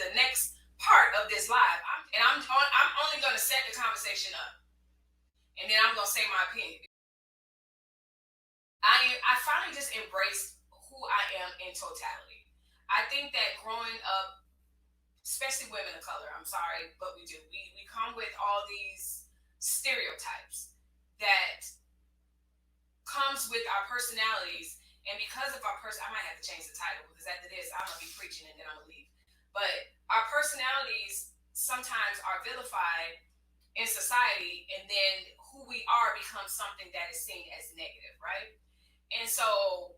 the next part of this live. I'm only going to set the conversation up, and then I'm going to say my opinion. I finally just embraced who I am in totality. I think that growing up, especially women of color, I'm sorry, but we do. We come with all these stereotypes that comes with our personalities, and because of our I might have to change the title, because after this I'm gonna be preaching and then I'm gonna leave. But our personalities sometimes are vilified in society, and then who we are becomes something that is seen as negative, right? And so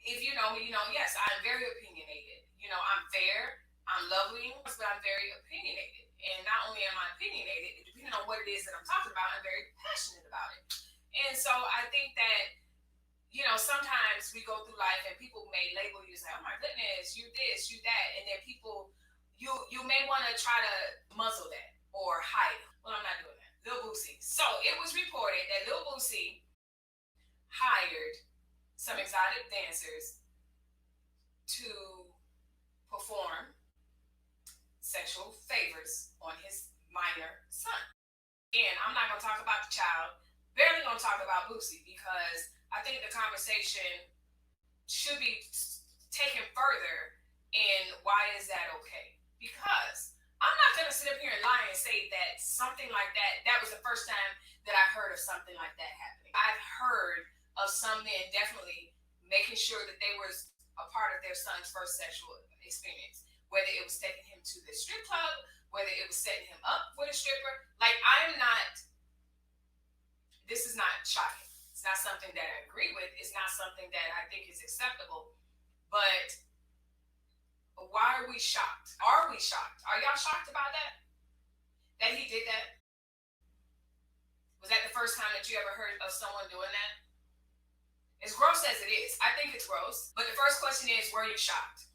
if you know me, you know, yes, I'm very opinionated. You know, I'm fair, I'm lovely, but I'm very opinionated. And not only am I opinionated, depending on what it is that I'm talking about, I'm very passionate about it. And so I think that, you know, sometimes we go through life and people may label you as like, oh my goodness, you this, you that. And then people, you may want to try to muzzle that or hide it. Well, I'm not doing that. Lil Boosie. So it was reported that Lil Boosie hired some exotic dancers to perform sexual favors on his minor son. Again, I'm not going to talk about the child, barely going to talk about Boosie, because I think the conversation should be taken further in why is that okay? Because I'm not going to sit up here and lie and say that something like that was the first time that I heard of something like that happening. I've heard of some men definitely making sure that they was a part of their son's first sexual experience, whether it was taking him to the strip club, whether it was setting him up with a stripper. Like, this is not shocking. It's not something that I agree with. It's not something that I think is acceptable. But why are we shocked? Are we shocked? Are y'all shocked about that? That he did that? Was that the first time that you ever heard of someone doing that? As gross as it is, I think it's gross. But the first question is, were you shocked?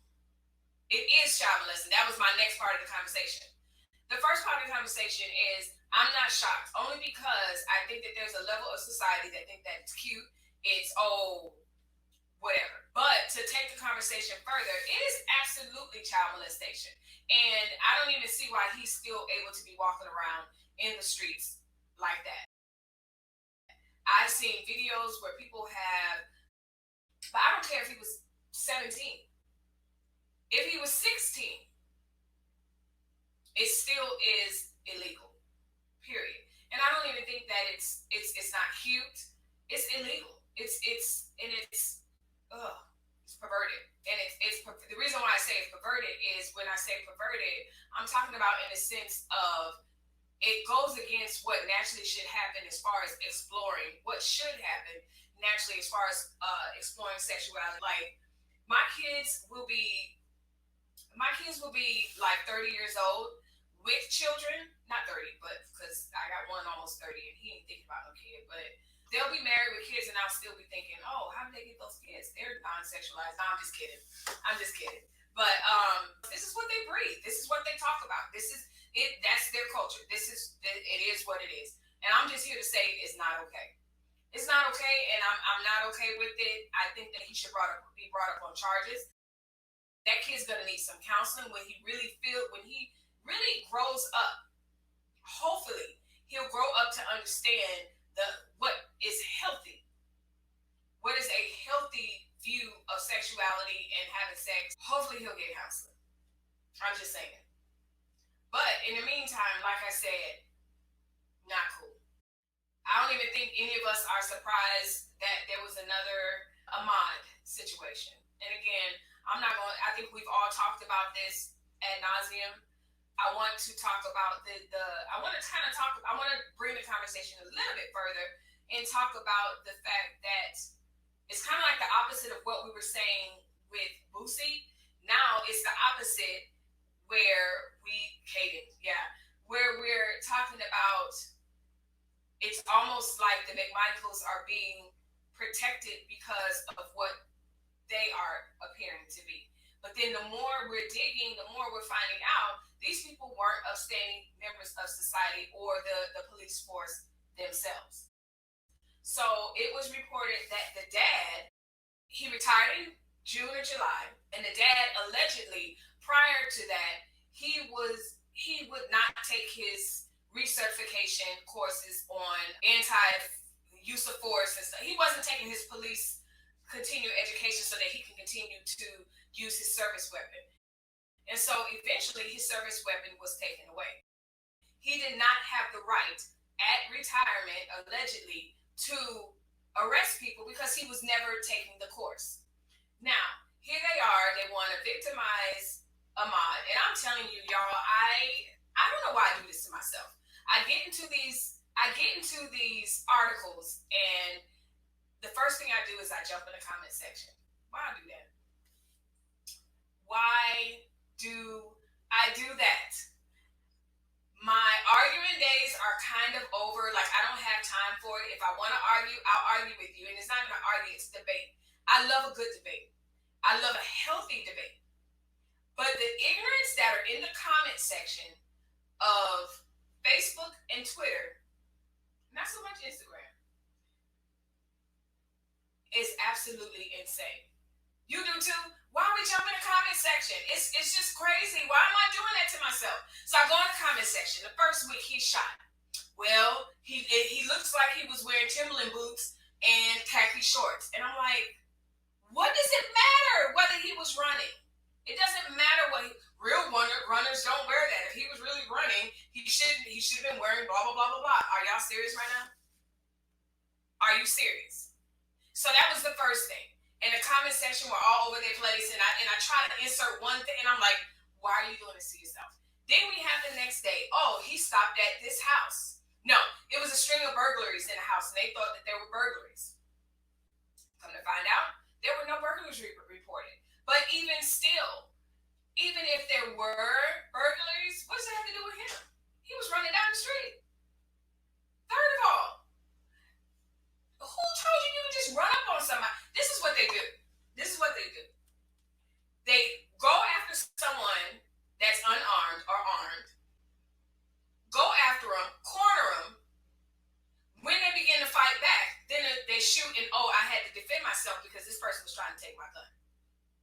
It is child molesting. That was my next part of the conversation. The first part of the conversation is, I'm not shocked, only because I think that there's a level of society that think that it's cute. It's, oh, whatever. But to take the conversation further, it is absolutely child molestation. And I don't even see why he's still able to be walking around in the streets like that. I've seen videos where people have, but I don't care if he was 17. If he was 16, it still is illegal, period. And I don't even think that it's not cute. It's illegal. It's perverted. And it's the reason why I say it's perverted is, when I say perverted, I'm talking about in the sense of it goes against what naturally should happen as far as exploring what should happen naturally as far as exploring sexuality. Like, my kids will be like 30 years old with children. Not 30, but because I got one almost 30 and he ain't thinking about no kid. But they'll be married with kids and I'll still be thinking, oh, how did they get those kids? They're non-sexualized. No, I'm just kidding. But this is what they breathe. This is what they talk about. This is it. That's their culture. It is what it is. And I'm just here to say it's not okay. It's not okay, and I'm not okay with it. I think that he should be brought up on charges. That kid's gonna need some counseling when he really grows up. Hopefully, he'll grow up to understand what is healthy. What is a healthy view of sexuality and having sex? Hopefully, he'll get counseling. I'm just saying. But in the meantime, like I said, not cool. I don't even think any of us are surprised that there was another Ahmaud situation. And again, I think we've all talked about this ad nauseum. I want to talk about I want to bring the conversation a little bit further and talk about the fact that it's kind of like the opposite of what we were saying with Boosie. Now it's the opposite where we're talking about, it's almost like the McMichaels are being protected because of what they are appearing to be. But then the more we're digging, the more we're finding out these people weren't upstanding members of society or the police force themselves. So it was reported that the dad, he retired in June or July, and the dad allegedly, prior to that, he would not take his recertification courses on anti-use of force and stuff. He wasn't taking his police continuing education so that he can continue to use his service weapon. And so eventually his service weapon was taken away. He did not have the right at retirement, allegedly, to arrest people because he was never taking the course. Now, here they are. They want to victimize Ahmaud. And I'm telling you, y'all, I don't know why I do this to myself. I get into these articles, and the first thing I do is I jump in the comment section. Why I do that? Why do I do that? My arguing days are kind of over. Like, I don't have time for it. If I want to argue, I'll argue with you. And it's not even an argue, it's a debate. I love a good debate. I love a healthy debate. But the ignorance that are in the comment section of Facebook and Twitter, not so much Instagram, is absolutely insane. You do too? Why are we jumping in the comment section? It's just crazy. Why am I doing that to myself? So I go in the comment section. The first week he's shot. Well, he looks like he was wearing Timberland boots and khaki shorts. And I'm like, what does it matter whether he was running? It doesn't matter what real runners don't wear that. If he was really running, he should have been wearing blah, blah, blah, blah, blah. Are y'all serious right now? Are you serious? So that was the first thing. And the comment section were all over their place, and I try to insert one thing, and I'm like, why are you doing this to yourself? Then we have the next day, oh, he stopped at this house. No, it was a string of burglaries in the house, and they thought that there were burglaries. Come to find out, there were no burglaries reported. But even still, even if there were burglaries, what does that have to do with him? He was running down the street. Third of all, who told you could just run up on somebody? This is what they do. They go after someone that's unarmed or armed, go after them, corner them. When they begin to fight back, then they shoot and, oh, I had to defend myself because this person was trying to take my gun.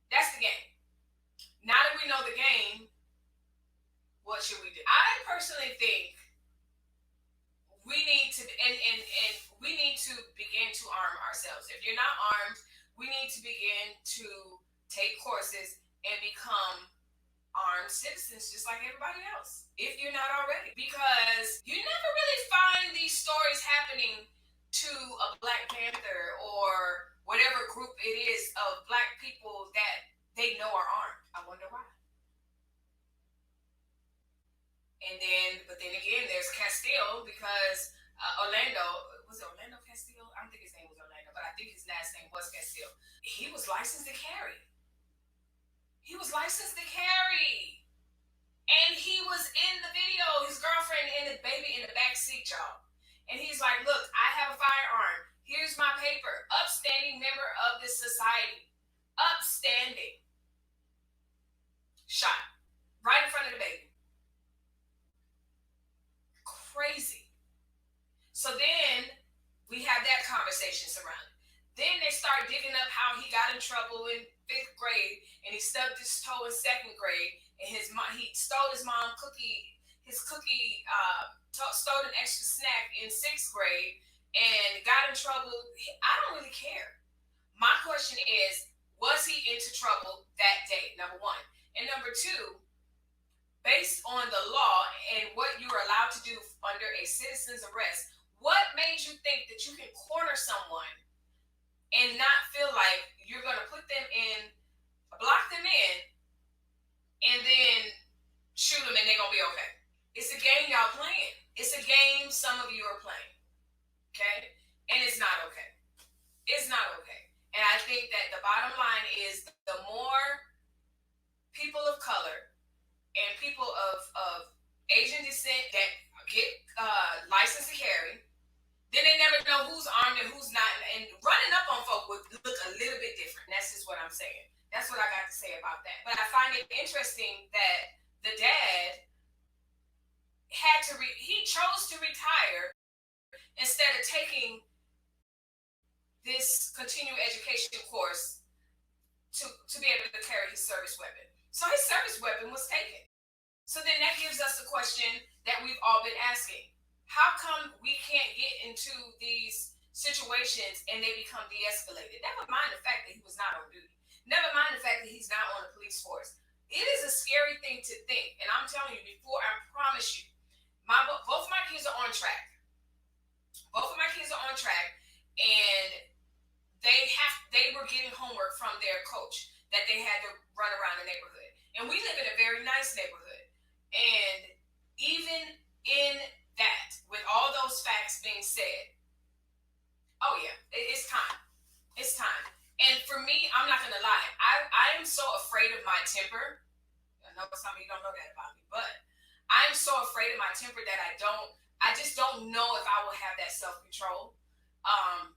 That's the game. Now that we know the game, what should we do? I personally think we need to, and we need to begin to arm ourselves. If you're not armed, we need to begin to take courses and become armed citizens just like everybody else, if you're not already. Because you never really find these stories happening to a Black Panther or whatever group it is of Black people that they know are armed. I wonder why. But then again, there's Castile, because Orlando, was it Orlando Castile? I don't think his name was Orlando, but I think his last name was Castile. He was licensed to carry. And he was in the video, his girlfriend and the baby in the back seat, y'all. And he's like, look, I have a firearm. Here's my paper. Upstanding member of this society. Upstanding. Shot. Right in front of the baby. Crazy. So then we have that conversation surrounded. Then they start digging up how he got in trouble in 5th grade, and he stubbed his toe in 2nd grade, and he stole his mom stole an extra snack in 6th grade and got in trouble. I don't really care. My question is, was he into trouble that day? Number one. And number two, based on the law and what you are allowed to do under a citizen's arrest, what made you think that you can corner someone and not feel like you're going to put them in, block them in, and then shoot them and they're going to be okay? It's a game y'all playing. It's a game some of you are playing, okay? And it's not okay. It's not okay. And I think that the bottom line is the more people of color and people of Asian descent that get licensed to carry, then they never know who's armed and who's not. And running up on folk would look a little bit different. That's just what I'm saying. That's what I got to say about that. But I find it interesting that the dad he chose to retire instead of taking this continuing education course to be able to carry his service weapon. So his service weapon was taken. So then that gives us the question that we've all been asking. How come we can't get into these situations and they become de-escalated? Never mind the fact that he was not on duty. Never mind the fact that he's not on the police force. It is a scary thing to think. And I'm telling you, before, I promise you, both my kids are on track. Both of my kids are on track, and they were getting homework from their coach that they had to run around the neighborhood. And we live in a very nice neighborhood. And even in that, with all those facts being said, oh yeah, it's time. It's time. And for me, I'm not gonna lie, I am so afraid of my temper. I know some of you don't know that about me, but I'm so afraid of my temper that I just don't know if I will have that self-control. I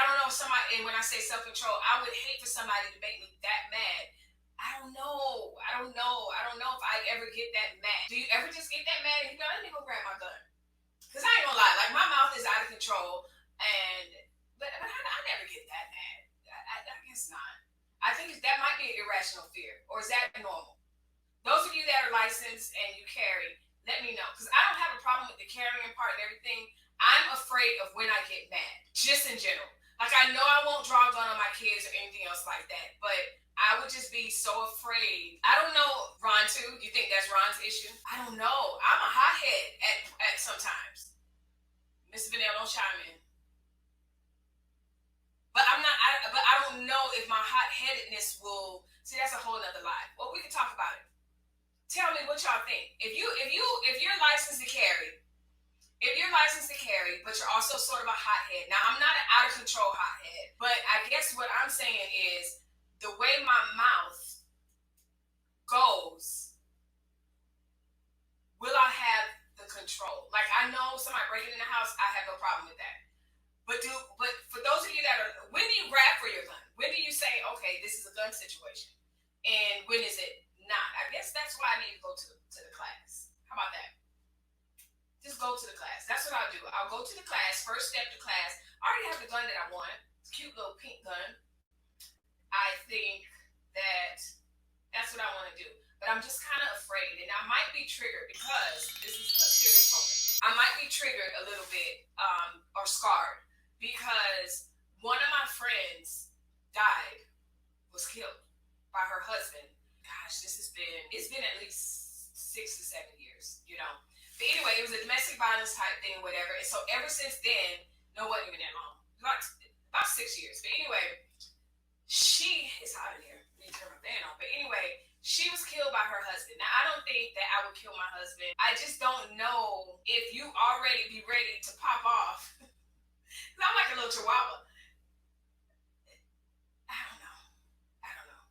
don't know if somebody, and when I say self-control, I would hate for somebody to make me that mad. I don't know if I ever get that mad. Do you ever just get that mad and you go, let me go grab my gun? Because I ain't gonna lie, like my mouth is out of control, but I never get that mad. I guess not. I think that might be an irrational fear, or is that normal? Those of you that are licensed and you carry, let me know. Because I don't have a problem with the carrying part and everything. I'm afraid of when I get mad, just in general. Like, I know I won't draw a gun on my kids or anything else like that, but I would just be so afraid. I don't know, Ron, too. You think that's Ron's issue? I don't know. I'm a hothead at sometimes. Mr. Vanell, don't chime in. But I don't know if my hot-headedness will. See, that's a whole nother lie. Well, we can talk about it. Tell me what y'all think. If you're licensed to carry, but you're also sort of a hothead. Now, I'm not an out of control hothead, but I guess what I'm saying is the way my mouth goes, will I have the control? Like, I know somebody breaking in the house, I have no problem with that. But for those of you that are, when do you grab for your gun? When do you say, okay, this is a gun situation? And when is it not? I guess that's why I need to go to the class. How about that? Just go to the class. That's what I'll do. I'll go to the class, first step to class. I already have the gun that I want. It's a cute little pink gun. I think that's what I want to do. But I'm just kind of afraid. And I might be triggered because this is a serious moment. I might be triggered a little bit or scarred because one of my friends was killed by her husband. Gosh, it's been at least 6 to 7 years, you know. But anyway, it was a domestic violence type thing, whatever. And so ever since then, no, it wasn't even that long. About 6 years. But anyway, it's hot in here. I need to turn my fan on. But anyway, she was killed by her husband. Now, I don't think that I would kill my husband. I just don't know if you already be ready to pop off. Because I'm like a little chihuahua. I don't know.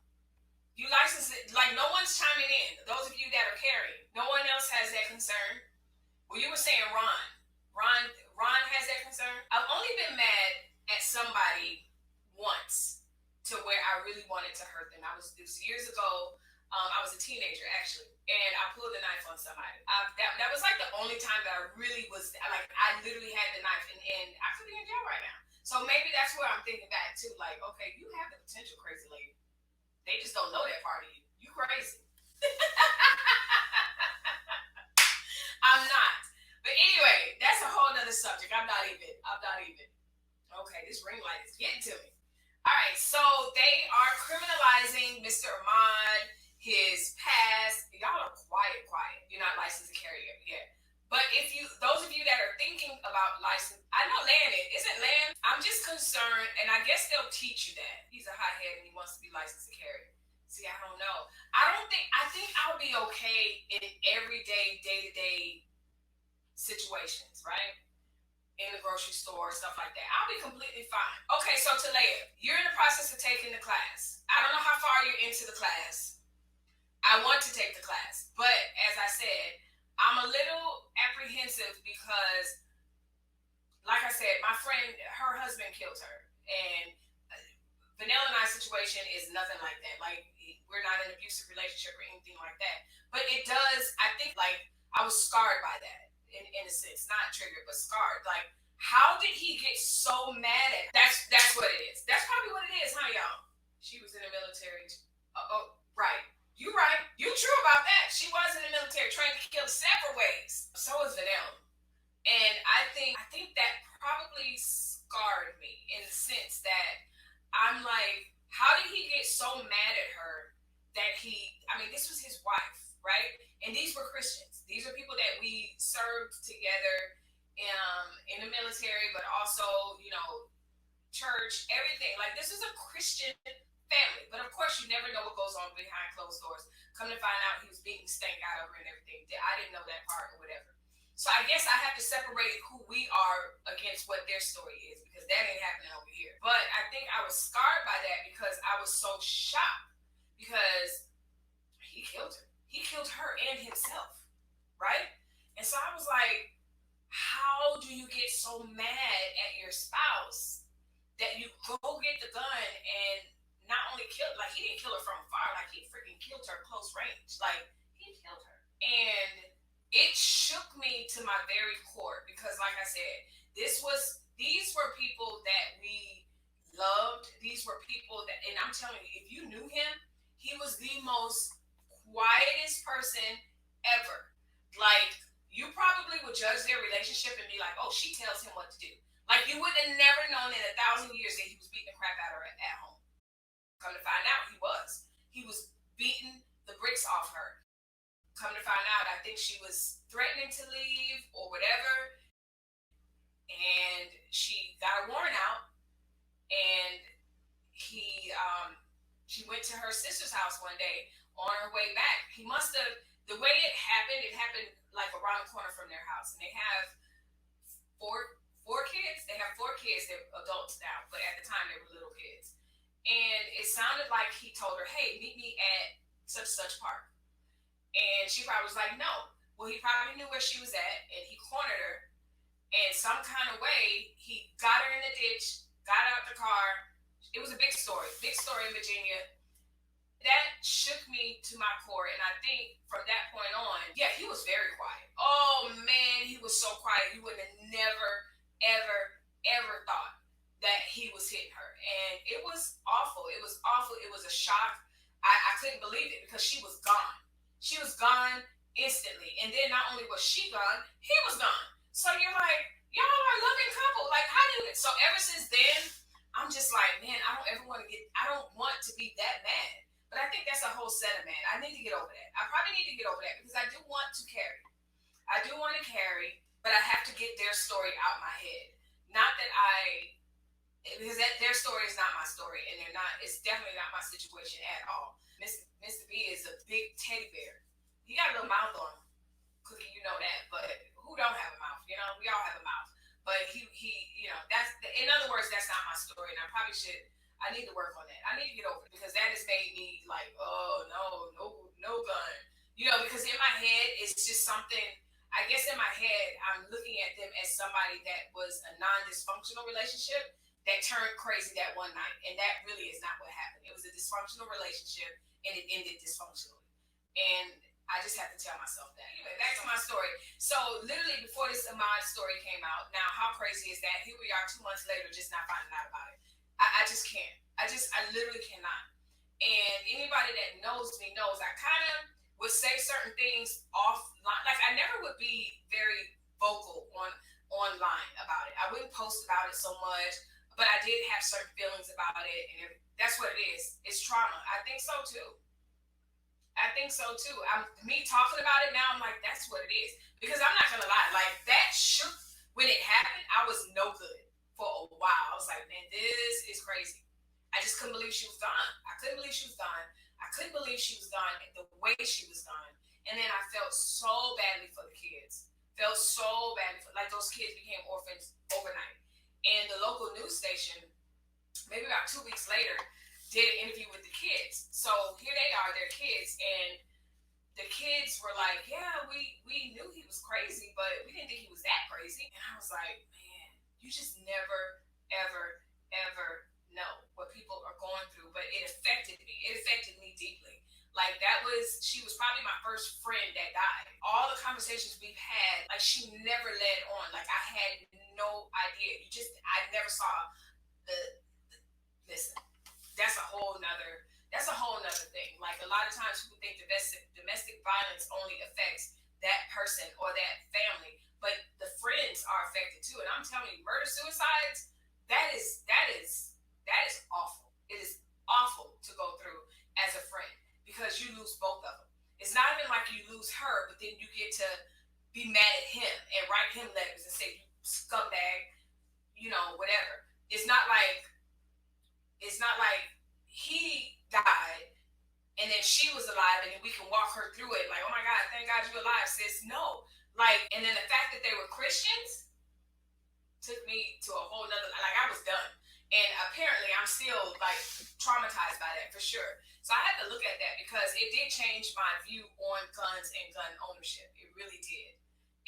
You license it, like no one's chiming in. Those of you that are carrying, no one else has that concern. Well, you were saying Ron has that concern. I've only been mad at somebody once to where I really wanted to hurt them. It was years ago. I was a teenager actually, and I pulled a knife on somebody. That was like the only time that I really was like, I literally had the knife, and I could be in jail right now. So maybe that's where I'm thinking back too. Like, okay, you have the potential, crazy lady. They just don't know that part of you. You crazy. I'm not. But anyway, that's a whole nother subject. I'm not even. Okay, this ring light is getting to me. All right, so they are criminalizing Mr. Ahmaud, his past. Y'all are quiet. You're not licensed to carry yet. But those of you that are thinking about license, I know Landon, isn't Landon? I'm just concerned, and I guess they'll teach you that. He's a hothead and he wants to be licensed to carry. See, I don't know. I think I'll be okay in everyday, day-to-day situations, right? In the grocery store, stuff like that. I'll be completely fine. Okay, so Talea, you're in the process of taking the class. I don't know how far you're into the class. I want to take the class. But as I said, I'm a little apprehensive because, like I said, my friend, her husband killed her. And Vanilla and I's situation is nothing like that. Like, we're not in an abusive relationship or anything like that. But it does, I think, like, I was scarred by that. In a sense, not triggered, but scarred. Like, how did he get so mad at her? That's what it is. That's probably what it is, huh, y'all? She was in the military. Right. You're right. You true about that. She was in the might be killed several ways. So is Vanilla. And I think that probably scarred me in the sense that I'm like, how did he get so mad at her that this was his wife, right? And these were Christians. These are people that we served together in the military, but also, church, everything. Like, this is a Christian family. But of course, you never know what goes on behind closed doors. Come to find out, he was beating stank out of her and everything. I didn't know that part or whatever. So I guess I have to separate who we are against what their story is, because that ain't happening over here. But I think I was scarred by that because I was so shocked, because he killed her. He killed her and himself, right? And so I was like, how do you get so mad at your spouse that you go get the gun and not only kill, like, he didn't kill her from afar, like, he freaking killed her close range. Like, he killed her. And it shook me to my very core, because like I said, these were people that we loved. These were people that, and I'm telling you, if you knew him, he was the most quietest person ever. Like, you probably would judge their relationship and be like, oh, she tells him what to do. Like, you would have never known in 1,000 years that he was beating the crap out of her at home. Come to find out, he was. He was beating the bricks off her. Come to find out, I think she was threatening to leave or whatever, and she got a warrant out, and she went to her sister's house one day. On her way back, he must have, the way it happened like around the corner from their house, and they have four kids. They have four kids. They're adults now, but at the time they were little kids. And it sounded like he told her, hey, meet me at such park. And she probably was like, no. Well, he probably knew where she was at, and he cornered her. And some kind of way, he got her in the ditch, got out the car. It was a big story in Virginia. That shook me to my core. And I think from that point on, yeah, he was very quiet. Oh, man, he was so quiet. You would have never, ever thought that he was hitting her. And it was awful. It was awful. It was a shock. I couldn't believe it, because she was gone. She was gone instantly. And then not only was she gone, he was gone. So you're like, y'all are a loving couple. Like, how do you? So ever since then, I'm just like, man, I don't want to be that mad. But I think that's a whole set of mad. I need to get over that. I probably need to get over that, because I do want to carry. But I have to get their story out my head. Not that because their story is not my story, and it's definitely not my situation at all. Mr. B is a big teddy bear. He got a little mouth on him. Cookie, you know that, but who don't have a mouth? We all have a mouth. But he in other words, that's not my story, and I need to work on that. I need to get over it, because that has made me like, oh, no gun. Because in my head, it's just something, I guess in my head, I'm looking at them as somebody that was a non-dysfunctional relationship that turned crazy that one night. And that really is not what happened. It was a dysfunctional relationship, and it ended dysfunctionally. And I just have to tell myself that. Anyway, back to my story. So literally before this Ahmaud story came out, now how crazy is that? Here we are 2 months later, just not finding out about it. I just can't. I literally cannot. And anybody that knows me knows I kind of would say certain things offline. Like, I never would be very vocal online about it. I wouldn't post about it so much, but I did have certain feelings about it, and that's what it is. It's trauma. I think so too. Me talking about it now, I'm like, that's what it is. Because I'm not gonna lie, like, that shook when it happened. I was no good for a while. I was like, man, this is crazy. I just couldn't believe she was gone. I couldn't believe she was gone and the way she was gone. And then I felt so badly for the kids. Like, those kids became orphans overnight. And the local news station, maybe about 2 weeks later, did an interview with the kids. So here they are, they're kids, and the kids were like, yeah, we knew he was crazy, but we didn't think he was that crazy. And I was like, man, you just never, ever know what people are going through. But it affected me. It affected me deeply. Like, she was probably my first friend that died. All the conversations we've had, like, she never led on. Like, I had no idea. I never saw listen, that's a whole nother thing. Like, a lot of times people think domestic violence only affects that person or that family, but the friends are affected too. And I'm telling you, murder suicides, that is awful. It is awful to go through as a friend because you lose both of them. It's not even like you lose her, but then you get to be mad at him and write him letters and say, you scumbag, whatever. It's not like he died and then she was alive and then we can walk her through it like, oh my God, thank God you're alive, sis. No. And then the fact that they were Christians took me to a whole nother, like I was done. And apparently I'm still like traumatized by that for sure. So I had to look at that because it did change my view on guns and gun ownership. It really did.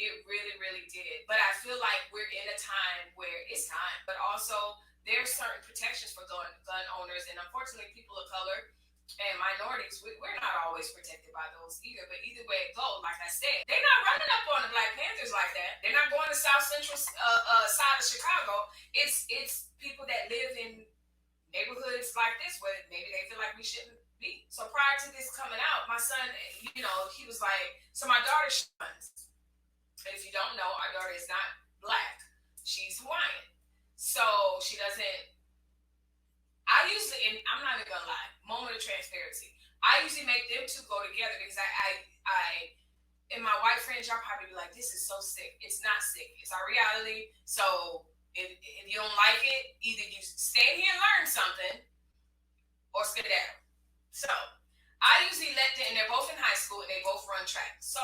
It really, really did. But I feel like we're in a time where it's time, but also there's certain protections for gun owners. And unfortunately, people of color and minorities, we're not always protected by those either. But either way it goes, like I said, they're not running up on the Black Panthers like that. They're not going to South Central side of Chicago. It's people that live in neighborhoods like this where maybe they feel like we shouldn't be. So prior to this coming out, my son, he was like, so my daughter shuns. If you don't know, our daughter is not Black. She's Hawaiian. So she doesn't, I usually, and I'm not even gonna lie, moment of transparency. I usually make them two go together because I and my white friends, y'all probably be like, this is so sick. It's not sick. It's our reality. So if you don't like it, either you stay here and learn something or skedaddle. So I usually let them, and they're both in high school and they both run track. So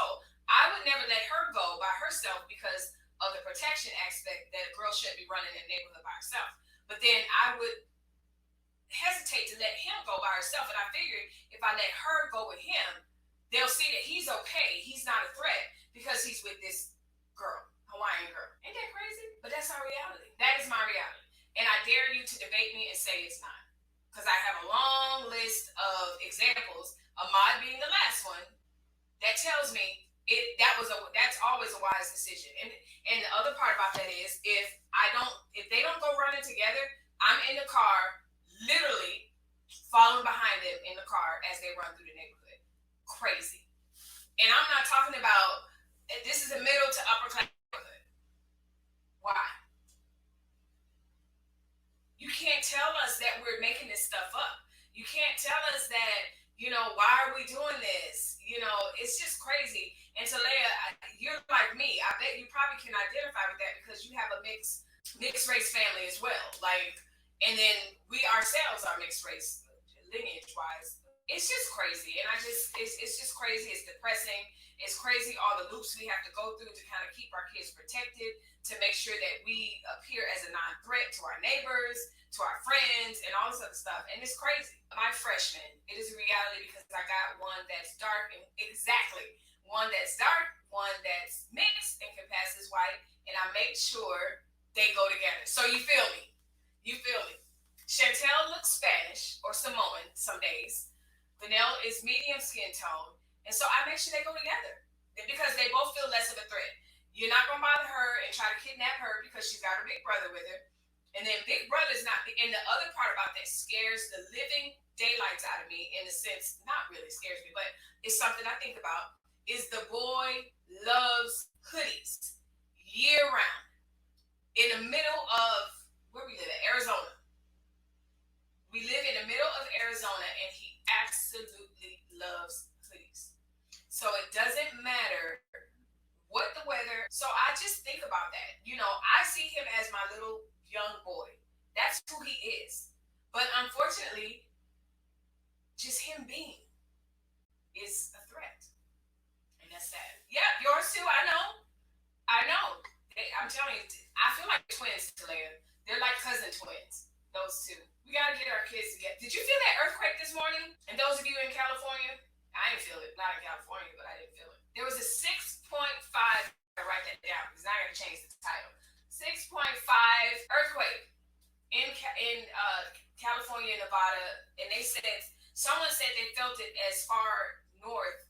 I would never let her go by herself because of the protection aspect that a girl shouldn't be running in the neighborhood by herself. But then I would hesitate to let him go by herself. And I figured if I let her go with him, they'll see that he's okay. He's not a threat because he's with this girl, Hawaiian girl. Ain't that crazy? But that's our reality. That is my reality. And I dare you to debate me and say it's not. Because I have a long list of examples, Ahmaud being the last one, that tells me that's always a wise decision. And the other part about that is if they don't go running together, I'm in the car literally following behind them in the car as they run through the neighborhood. Crazy. And I'm not talking about, this is a middle to upper class neighborhood. Why? You can't tell us that we're making this stuff up. You can't tell us that, why are we doing this? It's just crazy. And Talea, you're like me. I bet you probably can identify with that because you have a mixed race family as well. And then we ourselves are mixed race lineage wise. It's just crazy. And it's just crazy. It's depressing. It's crazy all the loops we have to go through to kind of keep our kids protected, to make sure that we appear as a non-threat to our neighbors, to our friends, and all this other stuff. And it's crazy. My freshman, it is a reality because I got one that's dark, and exactly one that's dark, one that's mixed and can pass as white, and I make sure they go together. So you feel me? You feel me? Chantel looks Spanish or Samoan some days. Vanille is medium skin tone. And so I make sure they go together because they both feel less of a threat. You're not going to bother her and try to kidnap her because she's got her big brother with her. And then big brother's not. And the other part about that scares the living daylights out of me, in a sense, not really scares me, but it's something I think about, is the boy loves hoodies year round. In the middle of, where we live at, Arizona. We live in the middle of Arizona and he absolutely loves hoodies. So it doesn't matter what the weather. So I just think about that. I see him as my little young boy. That's who he is. But unfortunately, just him being is a threat. And that's sad. Yeah, yours too, I know. I'm telling you, I feel like twins, Talea. They're like cousin twins, those two. We got to get our kids together. Did you feel that earthquake this morning? And those of you in California, I didn't feel it. Not in California, but I didn't feel it. There was a 6.5, I write that down because now I got to change the title. 6.5 earthquake in California, Nevada, and someone said they felt it as far north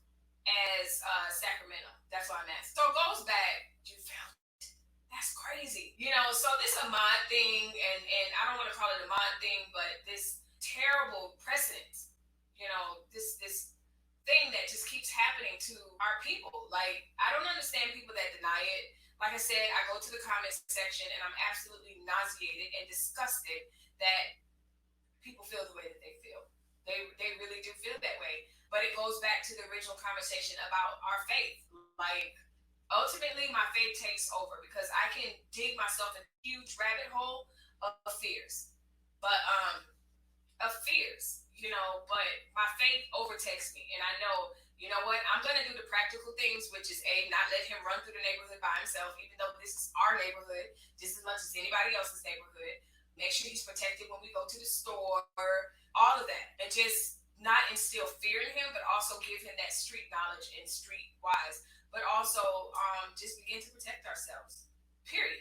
as Sacramento. That's why I'm asking. So it goes back, you felt it. That's crazy. So this Ahmaud thing, and I don't want to call it a Ahmaud thing, but this terrible precedent, this thing that just keeps happening to our people. Like, I don't understand people that deny it. Like I said, I go to the comments section and I'm absolutely nauseated and disgusted that people feel the way that they feel. They really do feel that way. But it goes back to the original conversation about our faith. Like, ultimately, my faith takes over because I can dig myself in a huge rabbit hole of fears. But of fears, but my faith overtakes me. And I know, you know what, I'm gonna do the practical things, which is not let him run through the neighborhood by himself, even though this is our neighborhood just as much as anybody else's neighborhood. Make sure he's protected when we go to the store, all of that. And just not instill fear in him, but also give him that street knowledge and street wise. But also just begin to protect ourselves. Period.